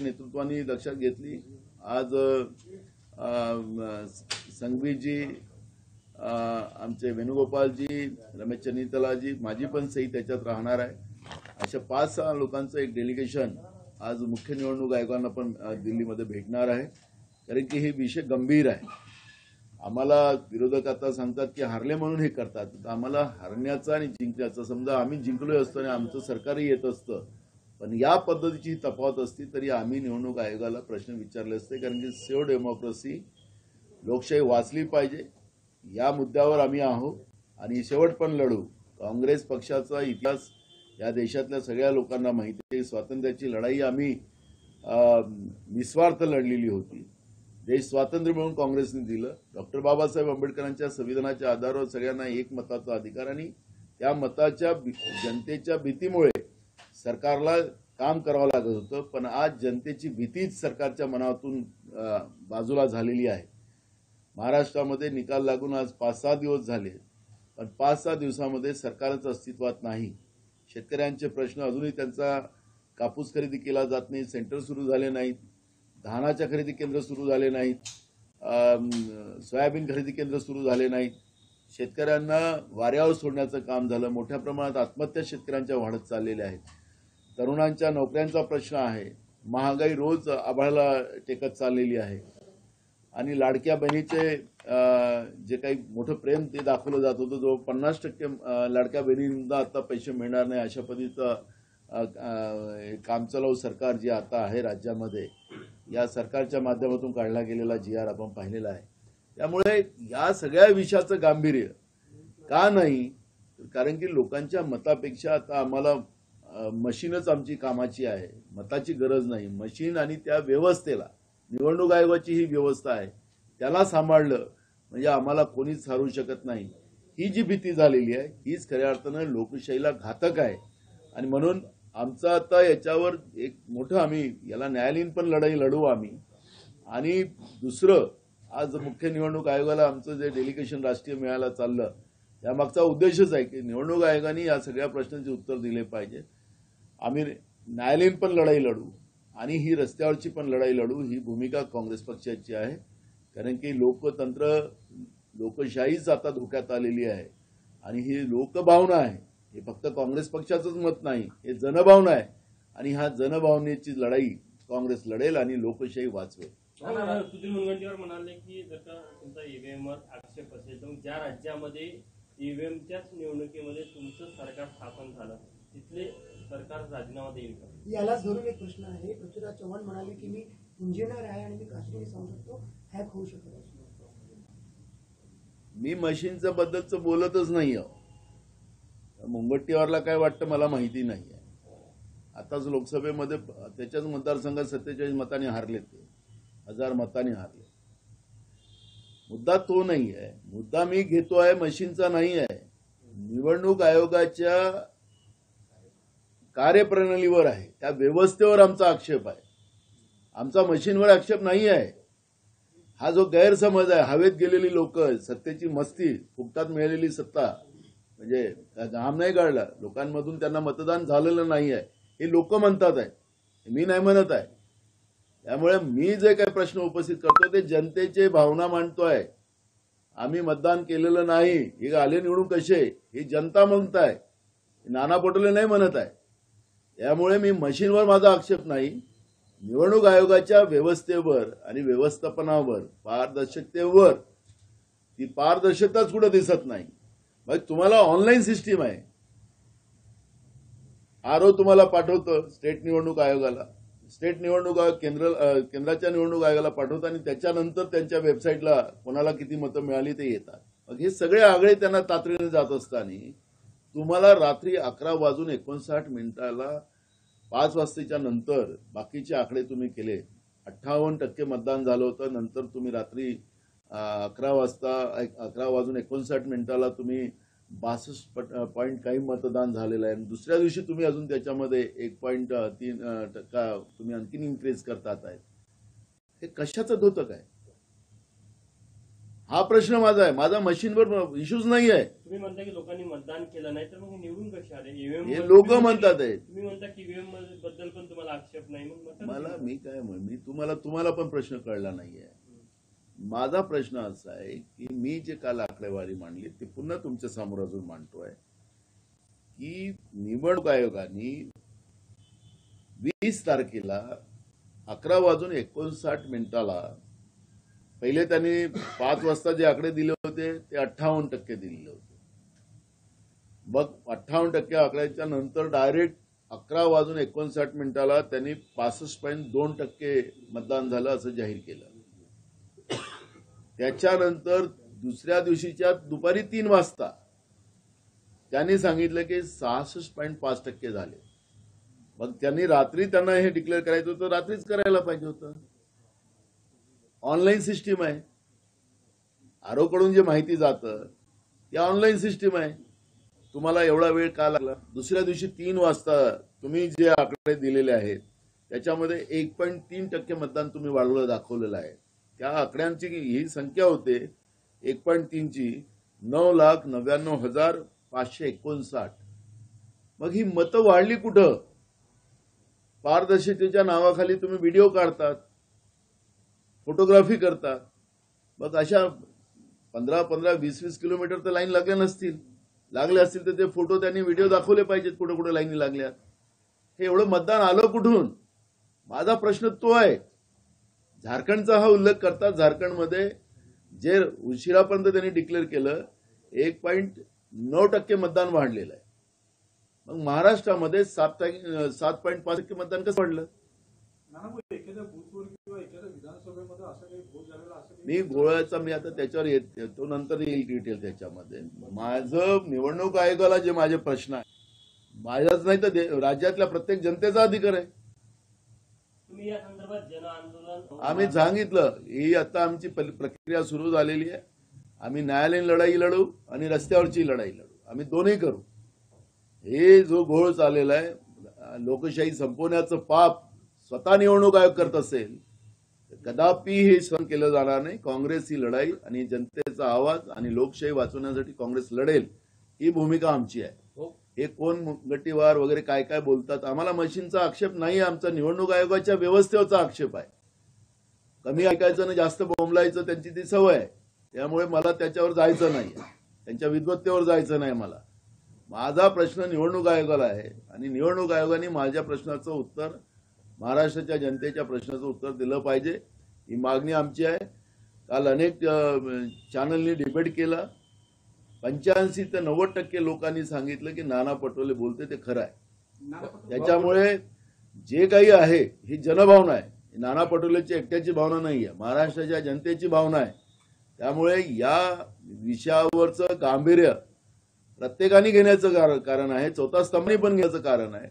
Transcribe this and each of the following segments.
नेतृत्वाने लक्षात घेतली। आज संघवीजी, आमचे वेणुगोपालजी, रमेश चन्नीतलाजी, माझी पण सही त्याच्यात राहणार आहे। अशा 5-6 लोकांचं एक डेलिगेशन आज मुख्य निवडणूक आयोगांना पण दिल्लीमध्ये भेटणार आहे, कारण की हे विषय गंभीर आहे। आम्हाला विरोधक आता सांगतात की हारले म्हणून हे करतात, तर आम्हाला हारण्याचा आणि जिंकण्याचा, समजा आम्ही जिंकलोय असतो आणि आमचं सरकारही येत असतं, पण या पद्धतीची तफावत असती तरी आम्ही निवडणूक आयोगाला प्रश्न विचारले असते, कारण की सेव्ह डेमोक्रेसी, लोकशाही वाचली पाहिजे या मुद्द्यावर आम्ही आहोत आणि शेवट पण लढू। काँग्रेस पक्षाचा इतिहास या देशातल्या सगळ्या लोकांना माहिती आहे। स्वातंत्र्याची लढाई आम्ही निस्वार्थ लढलेली होती। देश स्वातंत्र्य म्हणून काँग्रेसने दिलं। डॉक्टर बाबासाहेब आंबेडकरांच्या संविधानाच्या आधारावर सगळ्यांना एक मताचा अधिकार आणि त्या मताच्या जनतेच्या भीतीमुळे सरकारला काम करावं लागत होतं, पण आज जनतेची भीतीच सरकारच्या मनातून बाजूला झालेली आहे। महाराष्ट्रामध्ये निकाल लागून आज 5-6 दिवस झाले, पण 5-6 दिवसामध्ये सरकारच अस्तित्वात नाही। शेतकऱ्यांचे प्रश्न अजूनही, त्यांचा कापूस खरेदी केला जात नाही, सेंटर सुरू झाले नाहीत, धानाच्या खरेदी केंद्र सुरू झाले नाहीत, सोयाबीन खरेदी केंद्र सुरू झाले नाहीत, शेतकऱ्यांना वाऱ्यावर सोडण्याचं काम झालं। मोठ्या प्रमाणात आत्महत्या शेतकऱ्यांच्या वाढत चाललेल्या आहेत। तरुणांच्या नोकऱ्यांचा प्रश्न आहे। महागाई रोज आभाळाला टेकत चाललेली आहे आणि लाडक्या बहिणीचे जे काही मोठं प्रेम ते दाखवलं जात होतं, जो 50% लाडक्या बहिणींना आता पैसे मिळणार नाही अशा पद्धतीचं कामचलाऊ सरकार जे आता आहे राज्यामध्ये, या सरकारच्या माध्यमातून काढला गेलेला GR आपण पाहिलेला आहे। त्यामुळे या सगळ्या विषयाचं गांभीर्य का नाही, कारण की लोकांच्या मतापेक्षा आता आम्हाला मशीनच आमची कामाची आहे, मताची गरज नाही। मशीन आणि त्या व्यवस्थेला, निवडणूक आयोगाची ही व्यवस्था आहे, त्याला सांभाळलं म्हणजे आम्हाला कोणीच हारू शकत नाही। ही जी भीती झालेली आहे हीच खऱ्या अर्थानं लोकशाहीला घातक आहे आणि म्हणून आमचं आता याच्यावर एक मोठं, आम्ही याला न्यायालयीन पण लढाई लढू आम्ही। आणि दुसरं, आज मुख्य निवडणूक आयोगाला आमचं जे डेलिगेशन राष्ट्रीय मिळायला चाललं, त्यामागचा उद्देशच आहे की निवडणूक आयोगाने या सगळ्या प्रश्नांचे उत्तर दिले पाहिजे। आम्ही न्यायालयीन पण लढाई लढू आणि ही रस्त्यावरची पण लढाई लढू, ही भूमिका काँग्रेस पक्षाची आहे। कारण की लोकतंत्र, लोकशाहीच आता धोक्यात आलेली आहे आणि ही लोकभावना आहे। हे फक्त काँग्रेस पक्षाचंच मत नाही, हे जनभावना आहे आणि ह्या जनभावनेची लढाई काँग्रेस लढेल आणि लोकशाही वाचवेल। सुधीर मुनगंटीवार म्हणाले की जर का तुमचा ईव्हीएमवर आक्षेप असेल तर ज्या राज्यामध्ये ईव्हीएमच्याच निवडणुकीमध्ये तुमचं सरकार स्थापन झालं तिथले सरकार राजीनामा देईल का? यालाच धरून एक प्रश्न आहे। पृथ्वीराज चव्हाण म्हणाले की मी इंजिनियर आहे आणि मी खासगी सांगू शकतो हॅक होऊ शकतो। मी मशीनच्या बद्दलचं बोलतच नाही आहो। मुनगंटीवारला काय वाटतं मला माहिती नाही आहे। आताच लोकसभेमध्ये त्याच्याच मतदारसंघात 47 मतांनी हारले, ते 1000 मतांनी हारले। मुद्दा तो नाही आहे, मुद्दा मी घेतो आहे मशीनचा नाही आहे, निवडणूक आयोगाच्या कार्यप्रणालीवर आहे, त्या व्यवस्थेवर आमचा आक्षेप आहे। आमचा मशीनवर आक्षेप नाही आहे। हा जो गैरसमज आहे, हवेत गेलेली लोक, सत्तेची मस्ती, फुकटात मिळालेली सत्ता, म्हणजे घाम नाही गाळला, लोकांमधून त्यांना मतदान झालेलं नाही आहे हे लोक म्हणतात आहे, मी नाही म्हणत आहे। त्यामुळे मी जे काही प्रश्न उपस्थित करतो ते जनतेचे भावना मांडतोय। आम्ही मतदान केलेलं नाही, हे आले निवडून कसे, हे जनता म्हणत आहे, नाना पटोले नाही म्हणत आहे। त्यामुळे मी मशीनवर माझा आक्षेप नाही, निवडणूक आयोगाच्या व्यवस्थेवर आणि व्यवस्थापनावर, पारदर्शकतेवर, ती पारदर्शकताच कुठे दिसत नाही। मग तुम्हाला ऑनलाईन सिस्टीम आहे, आरओ तुम्हाला पाठवतं स्टेट निवडणूक आयोगाला, स्टेट निवडणूक आयोग केंद्राच्या निवडणूक आयोगाला पाठवतं आणि त्याच्यानंतर त्यांच्या वेबसाईटला कोणाला किती मतं मिळाली ते येतात। मग हे सगळे आकडे त्यांना तातडीने जात असताना तुम्हाला रात्री 11:59 5 वाजताच्या नंतर बाकीचे आकडे तुम्ही केले, 58% मतदान झालं होतं, नंतर तुम्ही रात्री 11:59 तुम्ही 62 पॉईंट काही मतदान झालेलं आहे। दुसऱ्या दिवशी तुम्ही अजून त्याच्यामध्ये 1.3% तुम्ही आणखीन इन्क्रीज करतात आहे। हे कशाचं द्योतक आहे? हा प्रश्न माझा आहे. माझा मशीनवर इश्यूज नाही आहे. तुम्ही म्हणता की लोकांनी मतदान केलं नाही तर मग हे निवडून कसे आले? ईव्हीएम हे लोक म्हणतात आहेत. तुम्ही म्हणता की ईव्हीएम बद्दल पण तुम्हाला आक्षेप नाही, मग मतदान मी काय मी तुम्हाला पण प्रश्न कळला नाहीये. माझा प्रश्न असा आहे की मी जे काल आकडेवारी मांडली ते पुन्हा तुमच्या समोर अजून मांडतोय की निवडणूक आयोगाने 20 तारखेला 11:59 पहिले त्यांनी 5 वाजता जे आकडे दिले होते ते 58% दिलेले होते. मग 58% आकड्याच्या नंतर डायरेक्ट 11:59 त्यांनी 65.2% मतदान झालं असं जाहीर केलं. त्याच्यानंतर दुसऱ्या दिवशीच्या दुपारी 3 वाजता त्यांनी सांगितलं की 66.5% झाले. मग त्यांनी रात्री त्यांना हे डिक्लेअर करायचं होतं, रात्रीच करायला पाहिजे होतं. ऑनलाईन सिस्टीम आहे. आरोकडून जे माहिती जातं ते ऑनलाईन सिस्टीम आहे. तुम्हाला एवढा वेळ का लागला? दुसऱ्या दिवशी 3 वाजता तुम्ही जे आकडे दिलेले आहेत त्याच्यामध्ये 1.3% मतदान तुम्ही वाढवलं दाखवलेलं आहे. त्या आकड्यांची ही संख्या होते 1.3 ची 9,99,559. मग ही मतं वाढली कुठं? पारदर्शकतेच्या नावाखाली तुम्ही व्हिडिओ काढतात, फोटोग्राफी करतात. मग अशा 15-15, 20-20 किलोमीटर तर लाईन लागल्या नसतील. लागले असतील तर ते फोटो त्यांनी व्हिडिओ दाखवले पाहिजेत कुठे कुठे लाईनी लागल्यात. हे एवढं मतदान आलं कुठून? माझा प्रश्न तो आहे. झारखंडचा हा उल्लेख करतात. झारखंडमध्ये जे उशिरापर्यंत त्यांनी डिक्लेअर केलं 1.9% मतदान वाढलेलं आहे. मग महाराष्ट्रामध्ये 7.5% मतदान कसं वाढलं? मी गोळ्याचा आता त्याच्यावर येतो, नंतर येईल डिटेल त्याच्यामध्ये. माझं निवडणूक आयोगाला जे माझे प्रश्न आहे, माझाच नाही तर राज्यातल्या प्रत्येक जनतेचा अधिकार आहे. तुम्ही या संदर्भात जन आंदोलन आम्ही सांगितलं ही आता आमची प्रक्रिया सुरू झालेली आहे. आम्ही न्यायालयीन लढाई लढू आणि रस्त्यावरची लढाई लढू. आम्ही दोन्ही करू. हे जो घोळ चाललेला आहे, लोकशाही संपवण्याचं पाप स्वतः निवडणूक आयोग करत असेल कदापि हे सहन केलं जाणार नाही. काँग्रेस ही लढाई आणि जनतेचा आवाज आणि लोकशाही वाचवण्यासाठी काँग्रेस लढेल, ही भूमिका आमची आहे. हे कोण गट्टीवार वगैरे काय काय बोलतात, आम्हाला मशीनचा आक्षेप नाही. आमचा निवडणूक आयोगाच्या व्यवस्थेचा आक्षेप आहे. कमी ऐकायचं आणि जास्त बोंबलायचं त्यांची ती सवय आहे. त्यामुळे मला त्याच्यावर जायचं नाही, त्यांच्या विद्वत्तेवर जायचं नाही. माझा प्रश्न निवडणूक आयोगाला आहे आणि निवडणूक आयोगाने माझ्या प्रश्नाचं उत्तर, महाराष्ट्राच्या जनतेच्या प्रश्नाचं उत्तर दिलं पाहिजे, ही मागणी आमची आहे. काल अनेक चॅनलनी डिबेट केला. 85 ते 90% लोकांनी सांगितलं की नाना पटोले बोलते ते खरं आहे. त्याच्यामुळे जे काही आहे ही जनभावना आहे. नाना पटोलेची एकट्याची भावना नाही आहे, महाराष्ट्राच्या जनतेची भावना आहे. त्यामुळे या विषयावरचं गांभीर्य प्रत्येकाने घेण्याचं कारण आहे, चौथा स्तंभाने पण घेण्याचं कारण आहे.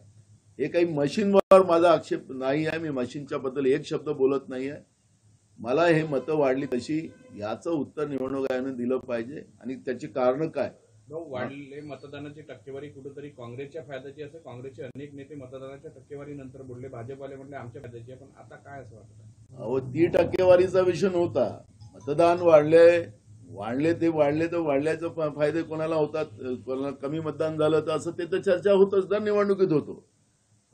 हे काही मशीनवर माझा आक्षेप नाही आहे. मी मशीनच्या बद्दल एक शब्द बोलत नाही आहे. मला हे मतं वाढली कशी याचं उत्तर निवडणूक आयोगाने दिलं पाहिजे आणि त्याची कारण काय. वाढले मतदानाची टक्केवारी कुठेतरी काँग्रेसच्या फायद्याची असं काँग्रेसचे अनेक नेते मतदानाच्या टक्केवारी नंतर बोलले, भाजपवाले म्हटले आमच्या फायद्याची आहे. पण आता काय असं वाटतं? अहो, ती टक्केवारीचा विषय नव्हता. मतदान वाढले तर वाढल्याचे फायदे कोणाला होतात, कोणाला कमी मतदान झालं तर असं ते तर चर्चा होतच ना, निवडणुकीत होतो.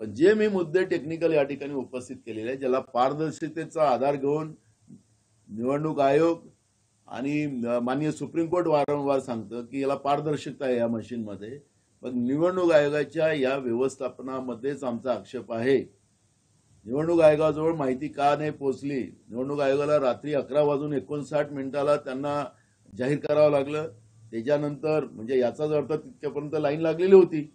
पण जे मी मुद्दे टेक्निकल या ठिकाणी उपस्थित केलेले आहे, ज्याला पारदर्शकतेचा आधार घेऊन निवडणूक आयोग आणि माननीय सुप्रीम कोर्ट वारंवार सांगतं की याला पारदर्शकता आहे या मशीनमध्ये. पण निवडणूक आयोगाच्या या व्यवस्थापनामध्येच आमचा आक्षेप आहे. निवडणूक आयोगाजवळ माहिती का नाही पोहोचली? निवडणूक आयोगाला रात्री 11:59 त्यांना जाहीर करावं लागलं. त्याच्यानंतर म्हणजे याचाच अर्थ तितक्यापर्यंत लाईन लागलेली होती.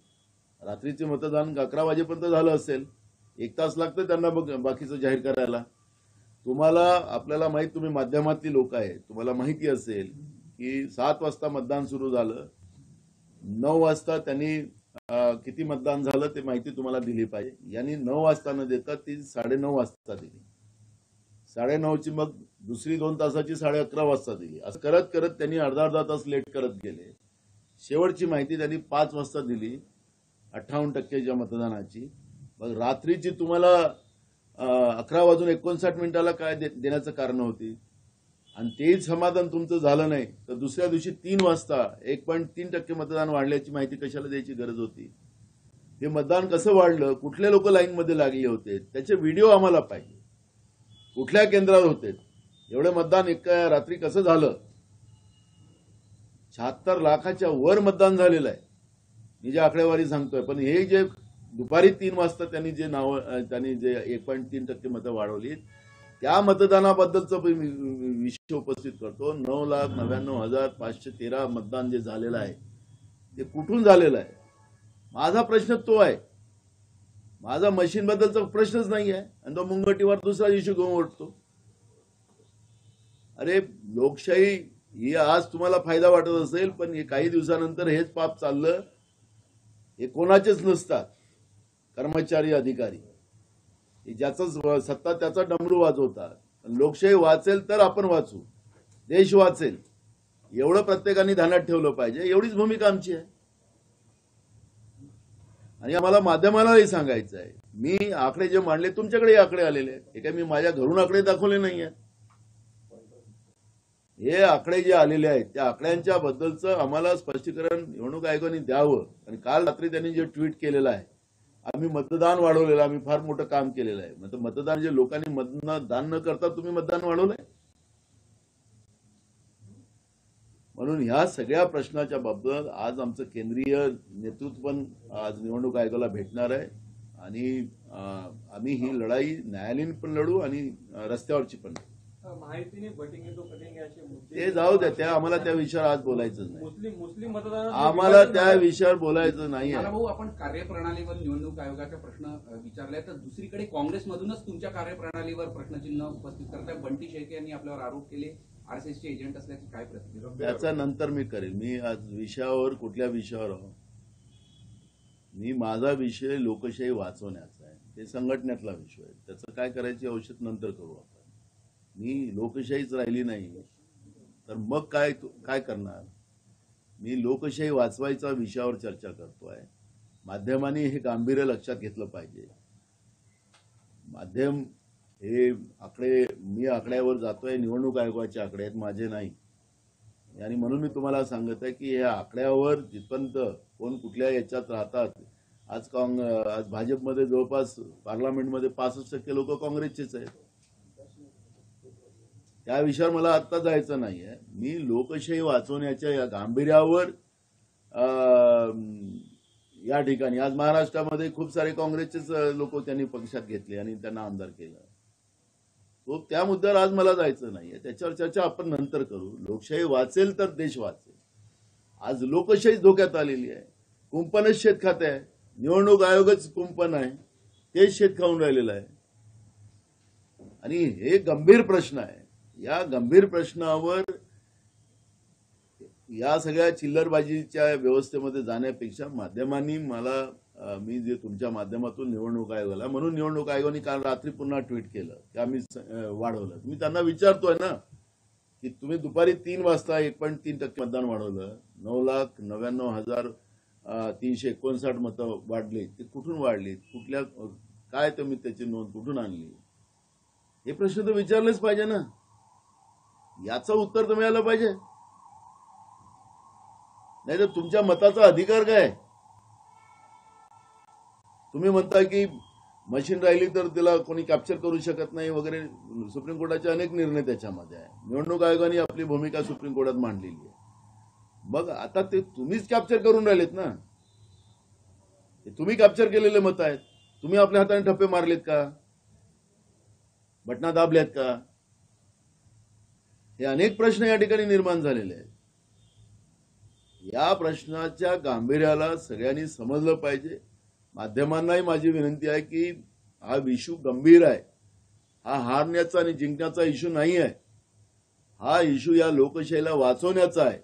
रात्रीचे मतदान 11 वाजेपर्यंत झालं असेल. 1 तास लागतं त्यांना बाकीचं जाहीर करायला. आपल्याला माहित, तुम्ही माध्यमातली लोक आहेत, तुम्हाला माहिती असेल की 7 वाजता मतदान सुरू झालं. 9 वाजता त्यांनी किती मतदान झालं ते माहिती तुम्हाला दिली पाहिजे. यांनी 9 वाजता न देता ती 9:30 वाजता दिली. 9:30ची मग दुसरी 2 तासाची 11:30 वाजता दिली. असं करत करत त्यांनी अर्धा तास लेट करत गेले. शेवटची माहिती त्यांनी 5 वाजता दिली 58%च्या मतदानाची. मग रात्रीची तुम्हाला 11:59 काय देण्याचं कारण होती? आणि तेही समाधान तुमचं झालं नाही तर दुसऱ्या दिवशी 3 वाजता 1.3% मतदान वाढल्याची माहिती कशाला द्यायची गरज होती? हे मतदान कसं वाढलं, कुठले लोक लाईनमध्ये लागले होते, त्याचे व्हिडिओ आम्हाला पाहिजे. कुठल्या केंद्रावर होते, एवढे मतदान एका रात्री कसं झालं? 76 लाखाच्या वर मतदान झालेलं आहे, मी जे आकडेवारी सांगतोय. पण हे जे दुपारी 3 वाजता त्यांनी जे 1.3% मतं वाढवली, त्या मतदानाबद्दलचं विषय उपस्थित करतो. 9,99,513 मतदान जे झालेलं आहे ते कुठून झालेलं आहे? माझा प्रश्न तो आहे. माझा मशीन बद्दलचा प्रश्नच नाही आहे आणि तो मुंगटीवर दुसरा इश्यू घेऊन उठतो. अरे लोकशाही ही आज तुम्हाला फायदा वाटत असेल, पण हे काही दिवसानंतर हेच पाप चाललं. हे कोणाचेच नसतात कर्मचारी अधिकारी, ज्याचं सत्ता त्याचा डमरू वाजवतात. लोकशाही वाचेल तर आपण वाचू, देश वाचेल, एवढं प्रत्येकाने ध्यानात ठेवलं पाहिजे. एवढीच भूमिका आमची आहे. आणि आम्हाला माध्यमालाही सांगायचं आहे, मी आकडे जे मांडले तुमच्याकडे आकडे आलेले आहेत. हे काय मी माझ्या घरून आकडे दाखवले नाही आहेत. हे आकडे जे आलेले आहेत त्या आकड्यांच्या बद्दलचं आम्हाला स्पष्टीकरण निवडणूक आयोगाने द्यावं. आणि काल रात्री त्यांनी जे ट्विट केलेलं आहे, आम्ही मतदान वाढवलेलं, आम्ही फार मोठं काम केलेलं आहे. मतदान जे लोकांनी मतदान न करता तुम्ही मतदान वाढवलंय. म्हणून ह्या सगळ्या प्रश्नाच्या बाबतीत आज आमचं केंद्रीय नेतृत्व पण आज निवडणूक आयोगाला भेटणार आहे. आणि आम्ही ही लढाई न्यायालयीन पण लढू आणि रस्त्यावरची पण. माहितीने बटिंग तो कटिंग असे मुद्दे ते जाऊ द्या, त्या आम्हाला त्या विषयावर आज बोलायचं नाही. मुस्लिम मतदार आम्हाला त्या विषयावर बोलायचं नाही आहे. भाऊ, आपण कार्यप्रणालीवर निवडणूक आयोगाचा प्रश्न विचारलाय, तर दुसरीकडे काँग्रेसमधूनच तुमच्या कार्यप्रणालीवर प्रश्नचिन्ह उपस्थित करताय. बंटी शेळके यांनी आपल्यावर आरोप केले आरएसएसचे एजंट असल्याची काय प्रतिक्रिया? त्याचा नंतर मी करेल. मी आज विषयावर कुठल्या विषयावर आहो, मी माझा विषय लोकशाही वाचवण्याचा आहे. ते संघटनेतला विषय आहे. त्याचं काय करायची औषध नंतर करू आपण. मी लोकशाहीच राहिली नाही तर मग काय करणार? मी लोकशाही वाचवायचा विषयावर चर्चा करतोय. माध्यमांनी हे गांभीर्य लक्षात घेतलं पाहिजे. माध्यम हे आकडे, मी आकड्यावर जातोय, निवडणूक आयोगाचे आकडे आहेत, माझे नाही. आणि म्हणून मी तुम्हाला सांगत आहे की या आकड्यावर जिथपर्यंत कोण कुठल्या याच्यात राहतात. आज भाजपमध्ये जवळपास पार्लमेंटमध्ये 65% लोक काँग्रेसचेच आहेत. त्या विषयावर मला आत्ता जायचं नाहीये. मी लोकशाही वाचवण्याच्या या गांभीर्यावर या ठिकाणी आज महाराष्ट्रामध्ये खूप सारे काँग्रेसचेच लोक त्यांनी पक्षात घेतले आणि त्यांना आमदार केलं. तो त्या मुद्द्यावर आज मला जायचं नाहीये. त्याच्यावर चर्चा आपण नंतर करू. लोकशाही वाचेल तर देश वाचेल. आज लोकशाही धोक्यात आलेली आहे. कुंपणच शेत खाते आहे. निवडणूक आयोगच कुंपण आहे, तेच शेत खाऊन राहिलेलं आहे. आणि हे गंभीर प्रश्न आहे. या गंभीर प्रश्नावर या सगळ्या चिल्लरबाजीच्या व्यवस्थेमध्ये जाण्यापेक्षा माध्यमांनी मी जे तुमच्या माध्यमातून निवडणूक आयोगाला, म्हणून निवडणूक आयोगाने काल रात्री पुन्हा ट्विट केलं की आम्ही वाढवलं. मी त्यांना विचारतोय ना की तुम्ही दुपारी 3 वाजता 1.3% मतदान वाढवलं, 9,99,359 मतं वाढली. ते कुठून वाढली, कुठल्या काय तुम्ही त्याची नोंद कुठून आणली? हे प्रश्न तर विचारलेच पाहिजे ना. याचं उत्तर तर मिळालं पाहिजे. नाही तर तुमच्या मताचा अधिकार काय? तुम्ही म्हणता की मशीन राहिली तर तिला कोणी कॅप्चर करू शकत नाही वगैरे. सुप्रीम कोर्टाचे अनेक निर्णय त्याच्यामध्ये आहे. निवडणूक आयोगाने आपली भूमिका सुप्रीम कोर्टात मांडलेली आहे. मग आता ते तुम्हीच कॅप्चर करून राहिलेत ना. ते तुम्ही कॅप्चर केलेले मत आहेत. तुम्ही आपल्या हाताने ठप्पे मारलेत का? बटना दाबल्यात का? हे अनेक प्रश्न या ठिकाणी निर्माण झालेले आहेत. या प्रश्नाच्या गांभीर्याला सगळ्यांनी समजलं पाहिजे. माध्यमांनाही माझी विनंती आहे की हा इश्यू गंभीर आहे. हा हारण्याचा आणि जिंकण्याचा इश्यू नाही आहे. हा इश्यू या लोकशाहीला वाचवण्याचा आहे.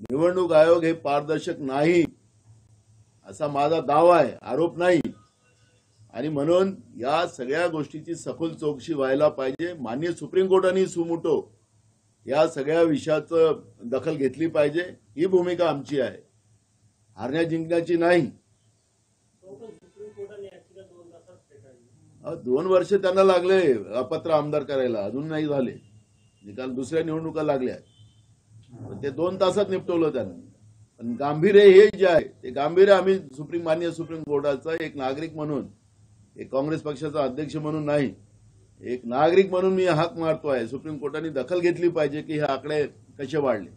निवडणूक आयोग हे पारदर्शक नाही असा माझा दावा आहे, आरोप नाही. आणि म्हणून या सगळ्या गोष्टीची सखोल चौकशी व्हायला पाहिजे. माननीय सुप्रीम कोर्टाने सुमोटो या सगळ्या विषयाचं दखल घेतली पाहिजे. ही भूमिका आमची आहे, हारण्या जिंकण्याची नाही. 2 वर्ष त्यांना लागले अपात्र आमदार करायला, अजून नाही झाले. निकाल दुसऱ्या निवडणुका लागल्या पण ते 2 तासात निपटवलं त्यांनी. पण गांभीर्य हे जे आहे ते गांभीर्य आम्ही माननीय सुप्रीम कोर्टाचा एक नागरिक म्हणून, एक काँग्रेस पक्षाचा अध्यक्ष म्हणून नाही, एक नागरिक म्हणून मी हाक मारतो आहे. सुप्रीम कोर्टाने दखल घेतली पाहिजे की हे आकडे कसे वाढले.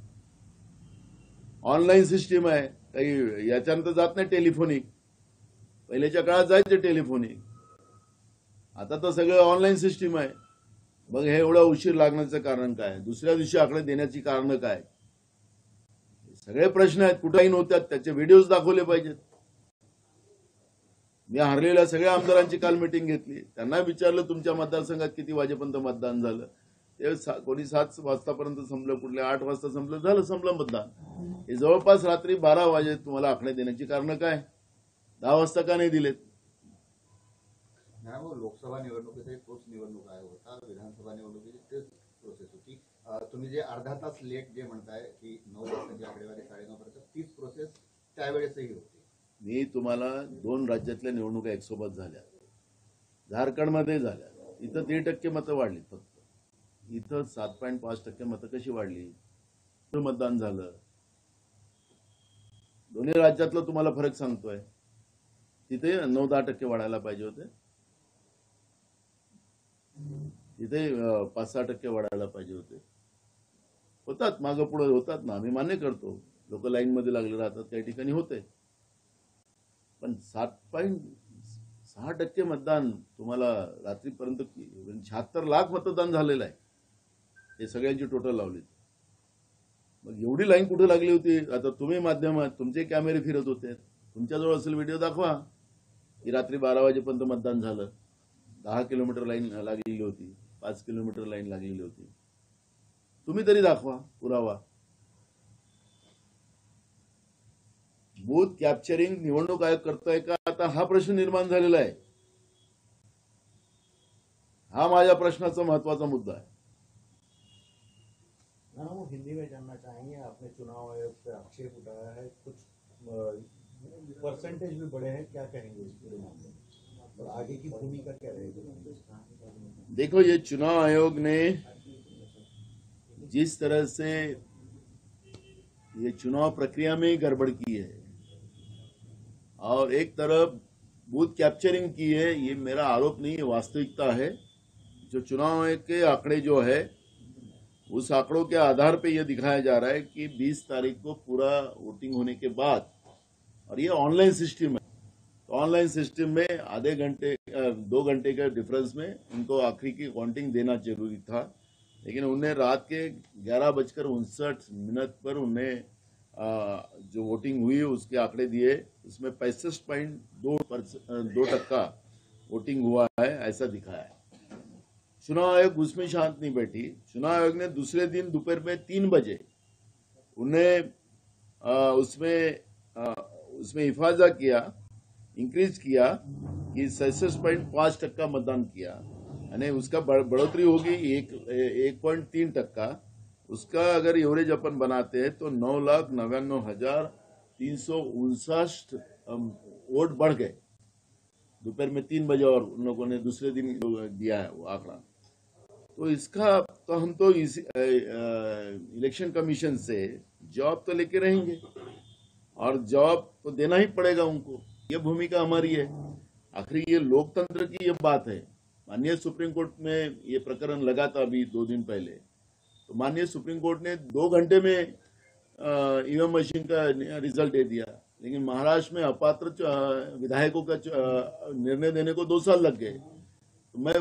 ऑनलाईन सिस्टीम आहे, काही याच्यानंतर जात नाही टेलिफोनिक. पहिल्याच्या काळात जायचे टेलिफोनिक, आता तर सगळं ऑनलाईन सिस्टीम आहे. मग हे एवढा उशीर लागण्याचं कारण काय, दुसऱ्या दिवशी आकडे देण्याची कारणं काय, सगळे प्रश्न आहेत. कुठेही नव्हत्यात त्याचे व्हिडिओज दाखवले पाहिजेत. मी हरलेल्या सगळ्या आमदारांची काल मिटिंग घेतली, त्यांना विचारलं तुमच्या मतदारसंघात किती वाजेपर्यंत मतदान झालं. ते कोणी 7 वाजतापर्यंत संपलं, कुठले 8 वाजता संपलं, संपलं मतदान. हे जवळपास रात्री 12 वाजे तुम्हाला आकडे देण्याची कारणं काय, 10 वाजता का नाही दिलेत. नाही, लोकसभा निवडणुकीचा तोच निवडणूक आयोग होता, विधानसभा निवडणुकीची तेच प्रोसेस होती. तुम्ही जे अर्धा तास लेट जे म्हणताय की 9 वाजताची आकडेवारी 9:30 पर्यंत, तीच प्रोसेस त्यावेळेसही होती. मी तुम्हाला 2 राज्यातल्या निवडणुका एकसोबत झाल्या, झारखंडमध्ये झाल्या. इथं 1.5% मतं वाढली फक्त, इथं 7.5% मतं कशी वाढली. मतदान झालं. दोन्ही राज्यातलं तुम्हाला फरक सांगतोय. तिथे 9-10% वाढायला पाहिजे होते, तिथे 5-6% वाढायला पाहिजे होते. होतात मागं पुढे होतात ना, आम्ही मान्य करतो. लोक लाईन मध्ये लागले राहतात, काही ठिकाणी होते. पण 7.6% मतदान तुम्हाला रात्रीपर्यंत 76 लाख मतदान झालेलं आहे. हे सगळ्यांची टोटल लावली. मग एवढी लाईन कुठे लागली होती. आता तुम्ही माध्यमात तुमचे कॅमेरे फिरत होते, तुमच्याजवळ असेल व्हिडिओ दाखवा की रात्री 12 वाजेपर्यंत मतदान झालं. 10 किलोमीटर लाईन लागलेली होती, 5 किलोमीटर लाईन लागलेली होती. तुम्ही तरी दाखवा पुरावा. बूथ कॅप्चरिंग निवडणूक आयोग करतोय का आता, हा प्रश्न निर्माण झालेला आहे. हा माझ्या प्रश्नाचा महत्वाचा मुद्दा आहे. वो हिंदी में जानना चाहेंगे, आपने चुनाव आयोग पे आक्षेप उठाया है, कुछ परसेंटेज भी बढ़े हैं, क्या कहेंगे इस पूरे मामले में और आगे की भूमिका क्या रहेगी? देखो, ये चुनाव आयोग ने जिस तरह से ये चुनाव प्रक्रिया में ही गड़बड़ की है और एक तरफ बूथ कैप्चरिंग की है, ये मेरा आरोप नहीं है, वास्तविकता है. जो चुनाव आयोग के आंकड़े जो है, उस आंकड़ों के आधार पे ये दिखाया जा रहा है कि 20 तारीख को पूरा वोटिंग होने के बाद, और ये ऑनलाइन सिस्टम है, तो ऑनलाइन सिस्टम में आधे घंटे 2 घंटे के डिफरेंस में उनको आखिरी की काउंटिंग देना जरूरी था. लेकिन उन्हें रात के 11:59 पर उन्हें जो वोटिंग हुई उसके आंकड़े दिए, उसमें 65.2% वोटिंग हुआ है, ऐसा दिखाया है. चुनाव आयोग उसमें शांत नहीं बैठी. चुनाव आयोग ने दूसरे दिन दोपहर में 3 बजे उन्हें उसमें इफाजा किया, इंक्रीज किया कि 66.5% मतदान किया, यानी उसका बढ़ोतरी होगी 1.3%. उसका अगर एवरेज अपन बनाते हैं तो 9,99,359 वोट बढ़ गए दोपहर में 3 बजे, और उन लोगों ने दूसरे दिन दिया है वो आंकड़ा. तो इसका तो हम तो इस इलेक्शन कमीशन से जवाब तो लेके रहेंगे, और जवाब तो देना ही पड़ेगा उनको. ये भूमिका हमारी है. आखिर ये लोकतंत्र की ये बात है. माननीय सुप्रीम कोर्ट में ये प्रकरण लगा था अभी 2 दिन पहले, तो माननीय सुप्रीम कोर्ट ने 2 घंटे में ईवीएम मशीन का रिजल्ट दे दिया. लेकिन महाराष्ट्र में अपात्र विधायकों का निर्णय देने को 2 साल लग गए. तो मैं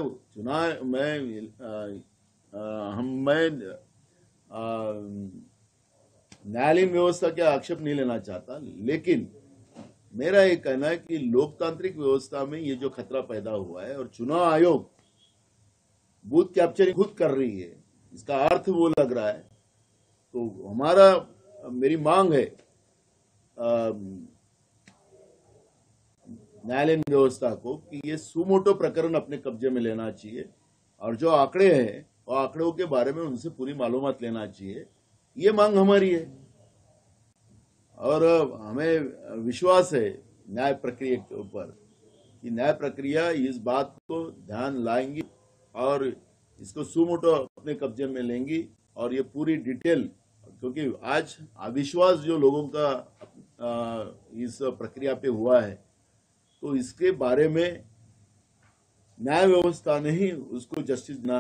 न्यायालयीन व्यवस्था के आक्षेप नहीं लेना चाहता, लेकिन मेरा ये कहना है कि लोकतांत्रिक व्यवस्था में ये जो खतरा पैदा हुआ है, और चुनाव आयोग बूथ कैप्चरिंग खुद कर रही है, इसका अर्थ वो लग रहा है. तो मेरी मांग है न्यायालयीन व्यवस्था को कि ये सुमोटो प्रकरण अपने कब्जे में लेना चाहिए, और जो आंकड़े हैं वो आंकड़ों के बारे में उनसे पूरी मालूमात लेना चाहिए. ये मांग हमारी है, और हमें विश्वास है न्याय प्रक्रिया के ऊपर कि न्याय प्रक्रिया इस बात को ध्यान लाएंगी और इसको सुमोटो अपने कब्जे में लेंगी और ये पूरी डिटेल, क्योंकि आज अविश्वास जो लोगों का इस प्रक्रिया पे हुआ है, तो इसके बारे में न्याय व्यवस्था ने ही उसको जस्टिस देना